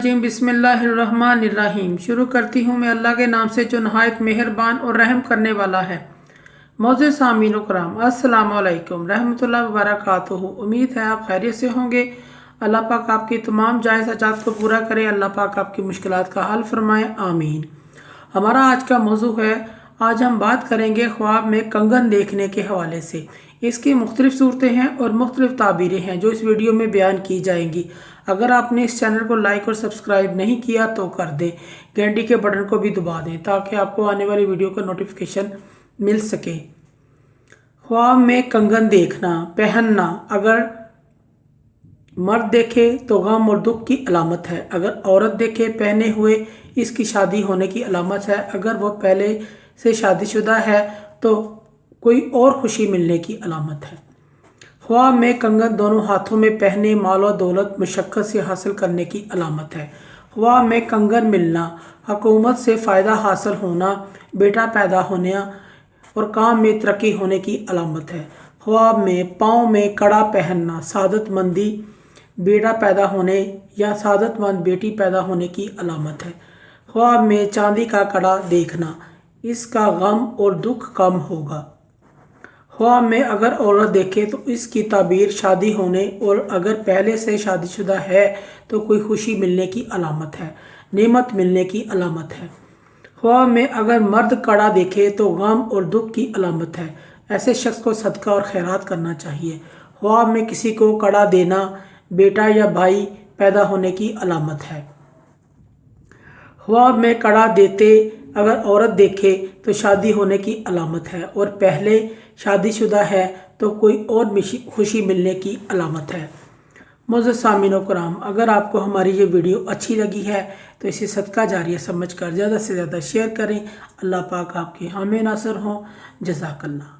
बिस्मिल्लाहिर्रहमानिर्रहीम। शुरू करती हूँ मैं अल्लाह के नाम से जो नहायत मेहरबान और रहम करने वाला है। मौजूद सामीन कराम, अस्सलाम वालेकुम रहमतुल्लाहि व बरकातुहू। उम्मीद है आप खैरियत से होंगे। अल्लाह पाक आपकी तमाम जायज़ हाजात को पूरा करे। अल्लाह पाक आपकी मुश्किलात का हल फरमाए, आमीन। हमारा आज का मौजू है, आज हम बात करेंगे ख्वाब में कंगन देखने के हवाले से। इसकी मुख्तलिफ सूरतें हैं और मुख्तलिफ ताबीरें हैं जो इस वीडियो में बयान की जाएंगी। अगर आपने इस चैनल को लाइक और सब्सक्राइब नहीं किया तो कर दें, घंटी के बटन को भी दबा दें ताकि आपको आने वाली वीडियो का नोटिफिकेशन मिल सके। ख्वाब में कंगन देखना, पहनना, अगर मर्द देखे तो गम और दुख की अलामत है। अगर औरत देखे पहने हुए, इसकी शादी होने की अलामत है। अगर वह पहले से शादीशुदा है तो कोई और खुशी मिलने की अलामत है। ख्वाब में कंगन दोनों हाथों में पहने माल और दौलत मुशक्क़त से हासिल करने की अलामत है। ख्वाब में कंगन मिलना, हुकूमत से फ़ायदा हासिल होना, बेटा पैदा होने और काम में तरक्की होने की अलामत है। ख्वाब में पाँव में कड़ा पहनना, सादतमंदी, बेटा पैदा होने या सादतमंद बेटी पैदा होने की अलामत है। ख्वाब में चांदी का कड़ा देखना, इसका गम और दुख कम होगा। ख्वाब में अगर औरत देखे तो इसकी ताबीर शादी होने और अगर पहले से शादीशुदा है तो कोई खुशी मिलने की अलामत है, नेमत मिलने की अलामत है। ख्वाब में अगर मर्द कड़ा देखे तो गम और दुख की अलामत है। ऐसे शख्स को सदका और खैरात करना चाहिए। ख्वाब में किसी को कड़ा देना बेटा या भाई पैदा होने की अलामत है। ख्वाब में कड़ा देते अगर औरत देखे तो शादी होने की अलामत है और पहले शादीशुदा है तो कोई और खुशी मिलने की अलामत है। मोअज़्ज़ज़ सामीन कराम, अगर आपको हमारी ये वीडियो अच्छी लगी है तो इसे सदका जारिया समझकर ज़्यादा से ज़्यादा शेयर करें। अल्लाह पाक आपके हामी नासर हों। जज़ाकल्लाह।